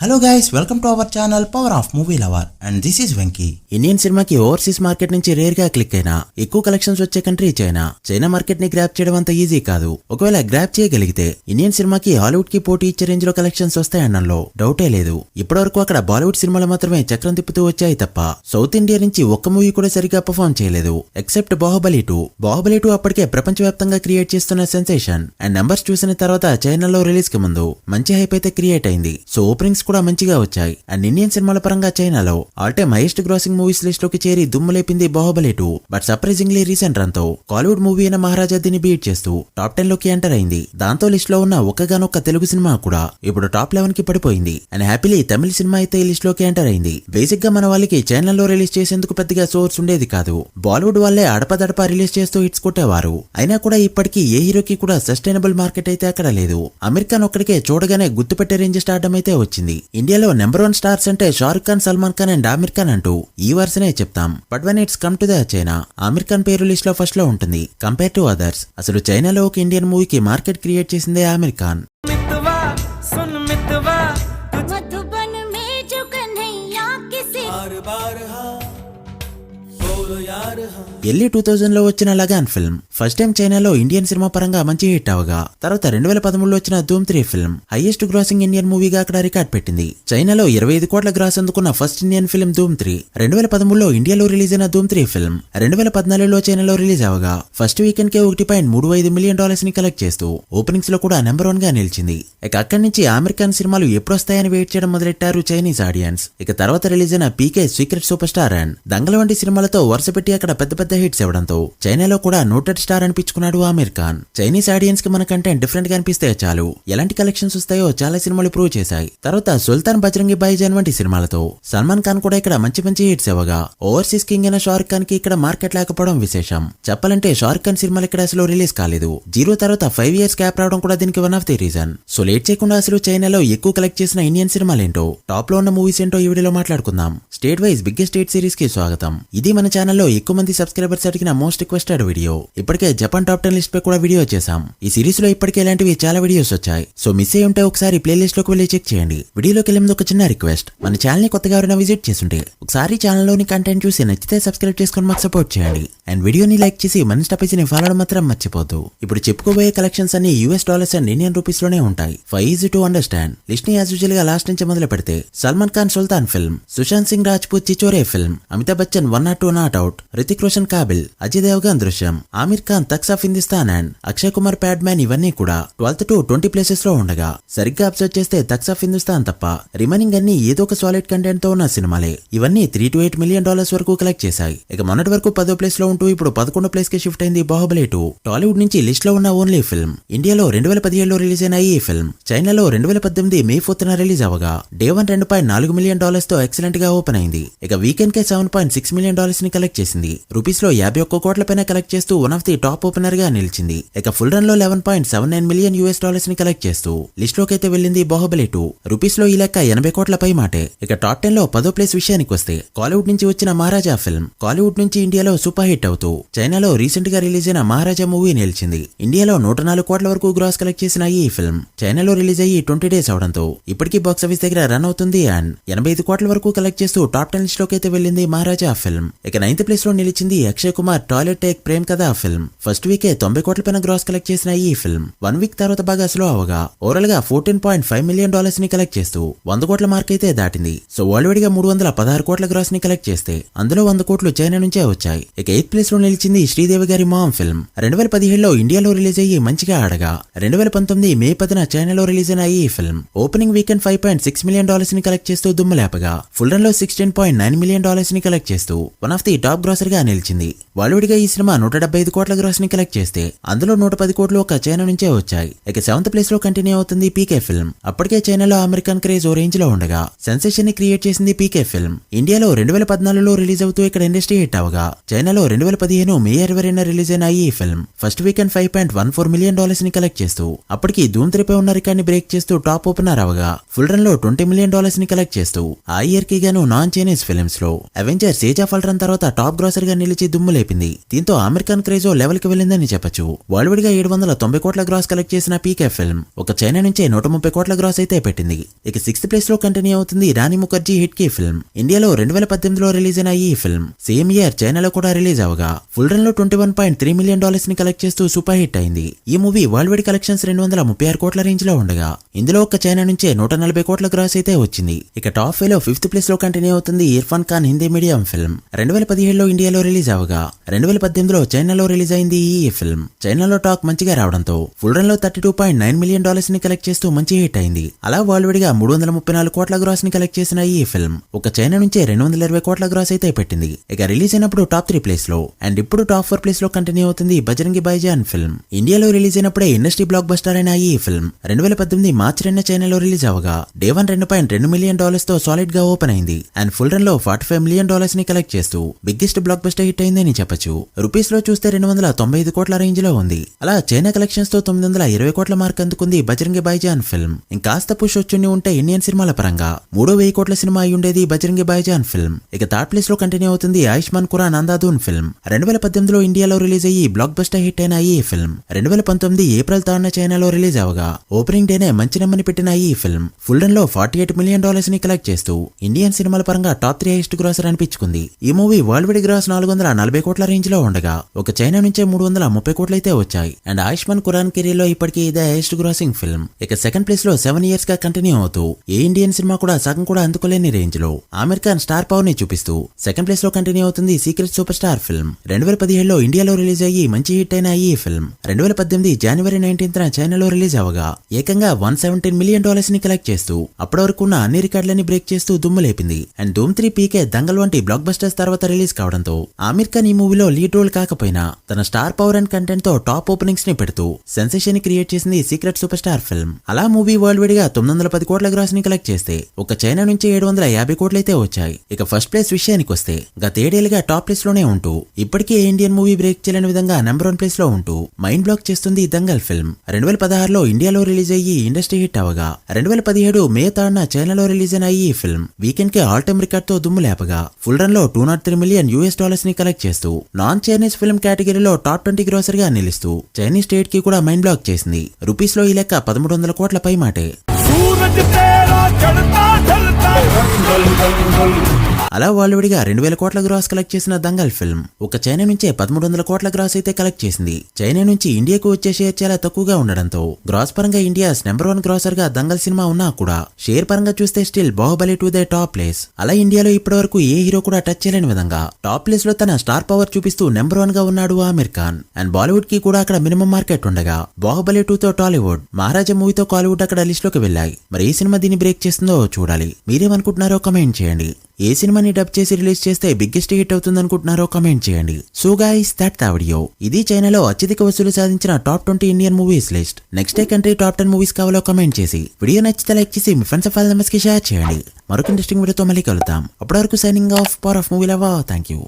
Hello guys, welcome to our channel power of Movie lover and this is Venky. Indian సినిమాకి overseas market నుంచి rare గా click అయినా ఎక్కువ collections వచ్చే country China. China market ని grab చేయడం అంత ఈజీ కాదు. ఒకవేళ గ్రాప్ చేయగలిగితే ఇండియన్ సినిమాకి హాలీవుడ్ కి పోటీ ఇచ్చే రేంజ్ లో కలెక్షన్స్ వస్తాయన్నలో డౌటే లేదు. ఇప్పటివరకు అక్కడ బాలీవుడ్ సినిమాలు మాత్రమే చక్రం తిప్పుతూ వచ్చాయి తప్ప సౌత్ ఇండియా నుంచి ఒక్క మూవీ కూడా సరిగా పర్ఫార్మ్ చేయలేదు ఎక్సెప్ట్ బాహుబలి 2. బాహుబలి 2 అప్పటికే ప్రపంచవ్యాప్తంగా క్రియేట్ చేస్తున్న సెన్సేషన్ అండ్ నెంబర్స్ చూసిన తర్వాత చైనాలో రిలీజ్ కి ముందు మంచి హైప్ అయితే క్రియేట్ అయింది. సో ఓపెనింగ్స్ కూడా మంచిగా వచ్చాయి. అండ్ ఇండియన్ సినిమాల పరంగా చైనాలో all time highest grossing movies list లోకి చేరి దుమ్ములేపింది Baahubali 2. But surprisingly recent run తో కాలీవుడ్ మూవీ అయిన మహారాజా దీన్ని బీట్ చేస్తూ టాప్ 10 లోకి ఎంటర్ అయింది. దాంతో లిస్ట్ లో ఉన్న ఒక్కగానొక్క తెలుగు సినిమా కూడా ఇప్పుడు టాప్ 11 కి పడిపోయింది. అండ్ హ్యాపీలీ తమిళ సినిమా అయితే ఈ లిస్ట్ లోకి ఎంటర్ అయింది. బేసిక్ గా మన వాళ్ళకి చైనాలో రిలీజ్ చేసేందుకు పెద్దగా సోర్స్ ఉండేది కాదు. బాలీవుడ్ వాళ్ళే అడపదడప రిలీజ్ చేస్తూ హిట్స్ కొట్టేవారు. అయినా కూడా ఇప్పటికీ ఏ హీరోకి కూడా సస్టైనబుల్ మార్కెట్ అయితే అక్కడ లేదు. అమీర్ ఖాన్ ఒక్కడికే చూడగానే గుర్తుపెట్టే రేంజ్ స్టార్డమ్ అయితే వచ్చింది. ఇండియాలో నెంబర్ 1 స్టార్స్ అంటే షారుఖ్ ఖాన్, సల్మాన్ ఖాన్ అండ్ ఆమిర్ ఖాన్ అంటూ ఈ వరుసనే చెప్తాం. But when it's come to the China, Aamir Khan పేరు లిస్ట్ లో ఫస్ట్ లో ఉంటుంది కంపేర్ టు అదర్స్. అసలు చైనాలో ఒక ఇండియన్ మూవీకి మార్కెట్ క్రియేట్ చేసిందే ఆమిర్ ఖాన్. ఎర్లీ 2000 లో వచ్చిన లగాన్ ఫిల్మ్ ఫస్ట్ టైం చైనాలో ఇండియన్ సినిమా పరంగా మంచి హిట్ అవగా తర్వాత 2013 లో వచ్చిన ధూమ్ 3 ఫిల్మ్ హైయెస్ట్ గ్రాసింగ్ ఇండియన్ మూవీగా అక్కడ రికార్డ్ పెట్టింది. చైనాలో 25 కోట్ల గ్రాస్ అందుకున్న ఫస్ట్ ఇండియన్ ఫిల్మ్ ధూమ్ 3. 2013 లో ఇండియాలో రిలీజ్ అయిన ధూమ్ 3 ఫిల్మ్ 2014 లో చైనాలో రిలీజ్ అవగా ఫస్ట్ వీకెండ్ కే $1.35 మిలియన్ ని కలెక్ట్ చేస్తూ ఓపెనింగ్స్ లో కూడా నెంబర్ 1 గా నిలిచింది. ఇక అక్కడి నుంచి ఆమిర్ ఖాన్ సినిమాలు ఎప్పుడొస్తాయని వెయిట్ చేయడం మొదలెట్టారు చైనీస్ ఆడియన్స్. ఇక తర్వాత రిలీజ్ అయిన పీకే సీక్రెట్ సూపర్ స్టార్ అండ్ దంగల్ వంటి సినిమాలతో వరుస పెట్టి అక్కడ పెద్ద పెద్ద హిట్స్ ఇవ్వడంతో చైనాలో కూడా నోటెడ్ స్టార్ అనిపించుకున్నాడు ఆమిర్ ఖాన్. చైనీస్ ఆడియన్స్ కి మన కంటెంట్ డిఫరెంట్ గా అనిపిస్తే చాలు, ఎలాంటి కలెక్షన్స్ వస్తాయో చాలా సినిమాలు ప్రూవ్ చేశాయి. తర్వాత సుల్తాన్, బజరంగి భాయిజాన్ వంటి సినిమాలతో సల్మాన్ ఖాన్ కూడా ఇక్కడ మంచి మంచి హిట్స్ ఇవ్వగా ఓవర్సీస్ కింగ్ అయిన షారుఖ్ ఖాన్ కి ఇక్కడ మార్కెట్ లేకపోవడం విశేషం. చెప్పాలంటే షారుఖ్ ఖాన్ సినిమాలు ఇక్కడ అసలు రిలీజ్ కాలేదు. 0 తర్వాత 5 ఇయర్స్ గ్యాప్ రావడం కూడా దీనికి one of the reason. So late చేయకుండా అసలు చైనాలో ఎక్కువ కలెక్ట్ చేసిన ఇండియన్ సినిమాలేంటో, టాప్ లో ఉన్న మూవీస్ ఏంటో ఈ వీడియోలో మాట్లాడుకుందాం. State wise biggest state series కి స్వాగతం. ఇది మన ఛానల్లో ఎక్కువ మంది సబ్స్క్రైబర్స్ అడిగిన మోస్ట్ రిక్వెస్టెడ్ వీడియో. ఇప్పటికే జపాన్ టాప్ 10 లిస్ట్ పై కూడా వీడియో చేశాం. ఈ సిరీస్ లో ఇప్పటికే ఇలాంటివి చాలా వీడియోస్ వచ్చాయి. సో మిస్ అయ్యి ఉంటే ఒకసారి ప్లేలిస్ట్ లోకి వెళ్ళి చెక్ చేయండి. వీడియోలోకి వెళ్ళే ముందు ఒక చిన్న రిక్వెస్ట్, మన ఛానల్ ని కొత్తగా ఎవరైనా విజిట్ చేస్తుంటే ఒకసారి ఛానల్ లోని కంటెంట్ చూసి నచ్చితే సబ్స్క్రైబ్ చేసుకొని మాకు సపోర్ట్ చేయండి. అండ్ వీడియోని లైక్ చేసి మన స్టాపేజ్ ని ఫాలో అవడం మాత్రం మర్చిపోద్దు. ఇప్పుడు చెప్పుకోబోయే కలెక్షన్స్ అన్ని US అండ్ ఇండియన్ రూపీస్ లోనే ఉంటాయి. For easy to understand list ని యాజ్ యూజువల్ గా లాస్ట్ నుంచి మొదలు పెడితే Salman Khan Sultan film, Sushant Singh Rajput Chhichhore film, Amitabh Bachchan 1 or 2 Not Out, Hrithik Roshan Kaabil, Ajay Devgn Drishyam, Aamir Khan Thugs of Hindostan and Akshay Kumar Pad Man ఇవన్నీ కూడా 12th to 20 ప్లేసెస్ లో ఉండగా సరిగ్గా అబ్జర్వ్ చేస్తే తక్స్ ఆఫ్ హిందుస్థాన్ తప్ప రిమైనింగ్ అన్ని ఏదో ఒక సాలిడ్ కంటెంట్ తో ఉన్న సినిమాలే. ఇవన్నీ $3 to 8 మిలియన్ వరకు కలెక్ట్ చేశాయి. ఇక మొన్నటి వరకు 10వ ప్లేస్ లో ఉంటూ ఇప్పుడు 11వ ప్లేస్ కి షిఫ్ట్ అయింది బాహుబలి 2. టాలీవుడ్ నుంచి లిస్ట్ లో ఉన్న ఓన్లీ ఫిల్మ్. ఇండియాలో 2017 లో రిలీజ్ అయిన ఈ ఫిల్మ్ చైనాలో 2018 May 4th రిలీజ్ అవగా డే 1 $2.4 మిలియన్ తో ఎక్సలెంట్ గా ఓపెన్ అయింది. ఇక వీకెండ్ కే $7.6 మిలియన్ ని కలెక్ట్ చేసింది. రూపీస్ లో 51 కోట్ల పైన కలెక్ట్ చేస్తూ one of the top opener గా నిలిచింది. ఇక ఫుల్ రన్ లో $11.79 మిలియన్ ని కలెక్ట్ చేస్తూ లిస్ట్ లోకి అయితే వెళ్ళింది బాహుబలి 2. రూపీస్ లో ఈ లెక్క 80 కోట్ల పై మాటే. ఇక టాప్ 10 లో 10వ ప్లేస్ విషయానికి వస్తే కాలీవుడ్ నుంచి వచ్చిన మహారాజా ఫిల్మ్ కాలీవుడ్ నుంచి ఇండియాలో సూపర్ హిట్ అవుతూ చైనాలో రీసెంట్ గా రిలీజ్ అయిన మహారాజా మూవీ నిలిచింది. ఇండియాలో 104 కోట్ల వరకు గ్రాస్ కలెక్ట్ చేసిన ఈ ఫిల్మ్ చైనాలో రిలీజ్ అయ్యి 20 డేస్ అవడంతో ఇప్పటికీ బాక్స్ ఆఫీస్ దగ్గర రన్ అవుతుంది అండ్ 85 కోట్ల వరకు కలెక్ట్ చేస్తూ టాప్ 10 లిస్ట్ లోకి అయితే వెళ్ళింది మహారాజా ఫిల్మ్. ఇక 9th ప్లేస్ లో నిలిచింది అక్షయ్ కుమార్ టాయిలెట్ టేక్ ప్రేమ్ కథా ఫిల్మ్. ఫస్ట్ వీకే 90 కోట్ల పైన గ్రాస్ కలెక్ట్ చేసిన ఈ ఫిల్మ్ 1 వీక్ తర్వాత బాగా స్లో అవగా ఓవరాల్ గా $14.5 మిలియన్ ని కలెక్ట్ చేస్తూ 100 కోట్ల మార్క్ అయితే దాటింది. సో వరల్డ్ వైడ్ గా 316 కోట్ల గ్రాస్ ని కలెక్ట్ చేస్తే అందులో 100 కోట్లు చైనా నుంచే వచ్చాయి. ఇక 8th ప్లేస్ లో నిలిచింది శ్రీదేవి గారి మామ్ ఫిల్మ్. 2017 లో ఇండియాలో రిలీజ్ అయ్యి మంచిగా ఆడగా 2019 May 10th చైనాలో రిలీజ్ అయిన ఈ ఫిల్మ్ ఓపెనింగ్ వీకెండ్ $5.6 మిలియన్ ని కలెక్ట్ చేస్తూ దుమ్ములేపగా ఫుల్ రన్ లో $16.9 మిలియన్ ని కలెక్ట్ చేస్తూ one of the top grosser గా నిలిచింది. వరల్డ్ గా ఈ సినిమా 175 కోట్ల గ్రాస్ ని కలెక్ట్ చేస్తే అందులో 110 కోట్లు ఒక చైనా నుంచే వచ్చాయి. ఇక 7th ప్లేస్ లో కంటిన్యూ అవుతుంది పీకే ఫిల్మ్. అప్పటికే చైనాలో అమెరికన్ క్రేజ్ ఓ రేంజ్ లో ఉండగా సెన్సేషన్ ని క్రియేట్ చేసింది పీకే ఫిల్మ్. ఇండియాలో 2014 లో రిలీజ్ అవుతూ ఇక్కడ ఇండస్ట్రీ హిట్ అవగా చైనాలో 2015 May 20 రిలీజ్ అయిన ఈ ఫిల్మ్ ఫస్ట్ వీకెండ్ $5.14 మిలియన్ ని కలెక్ట్ చేస్తూ అప్పటికి ధూమ్ 3 పై ఉన్న రికార్డ్ ని బ్రేక్ చేస్తూ టాప్ ఓపెనర్ అవగా ఫుల్ రన్ లో $20 మిలియన్ ని కలెక్ట్ చేస్తూ ఆ ఇయర్ కి గాను నాన్ చైనీస్ ఫిల్మ్స్ లో అవెంజర్స్ ఏజ్ ఆఫ్ అల్ట్రాన్ తర్వాత టాప్ గ్రాసర్ గా నిలిచి దుమ్ము లేపింది. దీంతో అమెరికన్ క్రేజ్ లెవెల్ కి వెళ్ళిందని చెప్పొచ్చు. వరల్డ్ గా 790 కోట్ల గ్రాస్ కలెక్ట్ చేసిన పీకే ఫిల్మ్ ఒక చైనా నుంచే 130 కోట్ల గ్రాస్ అయితే పెట్టింది. ఇక 6th ప్లేస్ లో కంటిన్యూ అవుతుంది రాణి ముఖర్జీ హిట్ కి ఫిల్మ్. ఇండియాలో 2018లో రిలీజ్ అయిన ఈ ఫిల్మ్ సేమ్ ఇయర్ చైనాలో కూడా రిలీజ్ అవగా ఫుల్ రన్ లో $21.3 మిలియన్ ని కలెక్ట్ చేస్తూ సూపర్ హిట్ అయింది. ఈ మూవీ వరల్డ్ వైడ్ కలెక్షన్స్ 236 కోట్ల రేంజ్ లో ఉండగా ఇందులో ఒక చైనా నుంచే 140 కోట్ల గ్రాస్ అయితే వచ్చింది. ఇక టాప్ 5 లో 5th ప్లేస్ లో కంటిన్యూ అవుతుంది ఇర్ఫాన్ ఖాన్ హిందీ మీడియం ఫిల్మ్. 2017లో ఇండియాలో రిలీజ్ అవగా 2018లో చైనాలో రిలీజ్ అయింది ఈ ఫిల్మ్. చైనాలో టాక్ మంచిగా రావడంతో ఫుల్ రన్ లో $32.9 మిలియన్ ని కలెక్ట్ చేస్తూ మంచి హిట్ అయింది. అలా వరల్డ్ వైడ్ గా 334 కోట్ల గ్రాస్ ని కలెక్ట్ చేసిన ఈ ఫిల్మ్ ఒక చైనా నుంచే 220 కోట్ల గ్రాస్ అయితే పెట్టింది. ఇక రిలీజ్ అయినప్పుడు టాప్ 3 ప్లేస్ లో అండ్ ఇప్పుడు టాప్ 4 ప్లేస్ లో కంటిన్యూ అవుతుంది బజరంగి భాయిజాన్ ఫిల్మ్. ఇండియాలో రిలీజ్ అయినప్పుడే ఇండస్ట్రీ బ్లాక్ బస్టర్ అయిన ఈ ఫిల్మ్ 2018 మార్చి 2 చైనాలో రిలీజ్ అవగా డే 1 $2.2 మిలియన్ తో సాలిడ్ గా ఓపెన్ అయింది. అండ్ ఫుల్ రన్ లో $45 మిలియన్ ని కలెక్ట్ చేస్తూ బిగ్గెస్ట్ బ్లాక్ బస్టర్ హిట్ అయిందని చెప్పొచ్చు. రూపీస్ లో చూస్తే 295 కోట్ల రేంజ్ లో ఉంది. అలా చైనా కలెక్షన్స్ తో 920 కోట్ల మార్క్ అందుకుంది బజరంగి భాయిజాన్ ఫిల్మ్. ఇంకాస్త పుష్ వచ్చుని ఉంటే ఇండియన్ సినిమాల పరంగా 3,000 కోట్ల సినిమా అయి ఉండేది బజరంగి భాయిజాన్ ఫిల్మ్. ఇక థర్డ్ ప్లేస్ లో కంటిన్యూ అవుతుంది ఆయుష్మాన్ ఖురానా అంధాధున్ ఫిల్మ్. 2018లో ఇండియాలో రిలీజ్ అయ్యి బ్లాక్ బస్టర్ హిట్ అయిన ఈ ఫిల్మ్ 2019 ఏప్రిల్ 3 చైనాలో రిలీజ్ అవగా ఓపెనింగ్ డేనే మంచి నెమ్మని పెట్టిన ఈ ఫిల్మ్ ఫుల్ రన్ లో $48 మిలియన్ ని కలెక్ట్ చేస్తూ ఇండియన్ సినిమాల పరంగా టాప్ 3 హైయెస్ట్ గ్రాసర్ అనిపించుకుంది. ఈ మూవీ వరల్డ్ వైడ్ గ్రాస్ 440 కోట్ల రేంజ్ లో ఉండగా ఒక చైనా నుంచే 330 కోట్లు అయితే వచ్చాయి. అండ్ ఆయుష్మాన్ ఖురానా కెరీర్ లో ఇప్పటికీ ఇదే హైయెస్ట్ గ్రాసింగ్ ఫిల్మ్. ఇక సెకండ్ ప్లేస్ లో 7 ఇయర్స్ గా కంటిన్యూ అవుతూ ఏ ఇండియన్ సినిమా కూడా సగం కూడా అందుకోలేని రేంజ్ లో ఆమిర్ ఖాన్ స్టార్ పవర్ ని చూపిస్తూ సెకండ్ ప్లేస్ లో కంటిన్యూ అవుతుంది సీక్రెట్ సూపర్ స్టార్ ఫిల్మ్. 2017లో ఇండియాలో రిలీజ్ అయ్యి మంచి హిట్ అయిన ఈ ఫిల్మ్ 2018 జనవరి 19న చైనాలో రిలీజ్ అవగా ఏకంగా $117 మిలియన్ ని కలెక్ట్ చేస్తూ అప్పటి వరకు ఉన్న అన్ని రికార్డులని బ్రేక్ చేస్తూ దుమ్ము లేపింది. అండ్ ధూమ్ 3 పీకే దంగల్ వంటి బ్లాక్ బస్టర్స్ తర్వాత రిలీజ్ కావడంతో ఆమిర్ ఖాన్ ఈ మూవీలో లీడ్ రోల్ కాకపోయినా తన స్టార్ పవర్ అండ్ కంటెంట్ తో టాప్ ఓపెనింగ్స్ ని పెడుతూ సెన్సేషన్ క్రియేట్ చేసింది సీక్రెట్ సూపర్ స్టార్ ఫిల్మ్. అలా మూవీ వరల్డ్ వైడ్ గా 910 కోట్ల గ్రాస్ ని కలెక్ట్ చేస్తే ఒక చైనా నుంచి 750 కోట్లు అయితే వచ్చాయి. ఇక ఫస్ట్ ప్లేస్ విషయానికి వస్తే గత 7 ఏళ్లుగా టాప్ ప్లేస్ లోనే ఉంటూ ఇప్పటికే ఇండియన్ మూవీ బ్రేక్ చేయలేని విధంగా నెంబర్ 1 ప్లేస్ లో ఉంటూ మైండ్ బ్లాక్ చేస్తుంది దంగల్ ఫిల్మ్. 2016లో ఇండియాలో రిలీజ్ అయ్యి ఇండస్ట్రీ హిట్ అవగా 2017 మే 3న చైనాలో రిలీజ్ అయిన ఈ ఫిల్మ్ వీకెండ్ కి ఆల్ టైమ్ రికార్డ్ తో దుమ్ము లేపగా ఫుల్ రన్ లో $203 మిలియన్ ని కలెక్ట్ చేస్తూ నాన్ చైనీస్ ఫిల్మ్ కేటగిరీలో టాప్ 20 గ్రాసర్ గా నిలుస్తూ చైనీస్ స్టేట్ కి కూడా మైండ్ బ్లాక్ చేసింది. రూపీస్ లో ఈ లెక్క 1300 కోట్ల పై మాటే. అలా వరల్డ్ వైడ్ గా 2000 కోట్ల గ్రాస్ కలెక్ట్ చేసిన దంగల్ ఫిల్మ్ ఒక చైనా నుంచే 1300 కోట్ల గ్రాస్ అయితే కలెక్ట్ చేసింది. చైనా నుంచి ఇండియాకు వచ్చే షేర్ చాలా తక్కువగా ఉండడంతో గ్రాస్ పరంగా ఇండియాస్ నెంబర్ 1 గ్రాసర్ గా దంగల్ సినిమా ఉన్నా కూడా షేర్ పరంగా చూస్తే still Baahubali 2 they top place. అలా ఇండియాలో ఇప్పటి వరకు ఏ హీరో కూడా టచ్ చేయలేని విధంగా టాప్ ప్లేస్ లో తన స్టార్ పవర్ చూపిస్తూ నెంబర్ 1 గా ఉన్నాడు ఆమిర్ ఖాన్. అండ్ బాలీవుడ్ కి కూడా అక్కడ మినిమం మార్కెట్ ఉండగా బాహుబలి 2 తో టాలీవుడ్, మహారాజా మూవీతో కాలీవుడ్ అక్కడ లిస్ట్ లోకి వెళ్ళాయి. మరి ఈ సినిమా దీన్ని బ్రేక్ చేస్తుందో చూడాలి. మీరేమనుకుంటున్నారో కమెంట్ చేయండి. ఏ సినిమాని డబ్ చేసి రిలీజ్ చేస్తే బిగ్గెస్ట్ హిట్ అవుతుంది అనుకుంటున్నారో కమెంట్ చేయండి. So guys that the video. ఇది చైనాలో అత్యధిక వసూలు సాధించిన top 20 Indian movies list. Next ఏ కంట్రీ టాప్ 10 మూవీస్ కావాలో కమెంట్ చేసి వీడియో నచ్చితే లైక్ చేసి మీ ఫ్రెండ్స్ అండ్ మెంబర్స్ కి షేర్ చేయండి. మరొక ఇంట్రెస్టింగ్ వీడియోతో మళ్ళీ కలుద్దాం. అప్పటి వరకు signing off Power of Movie Lover. Thank you.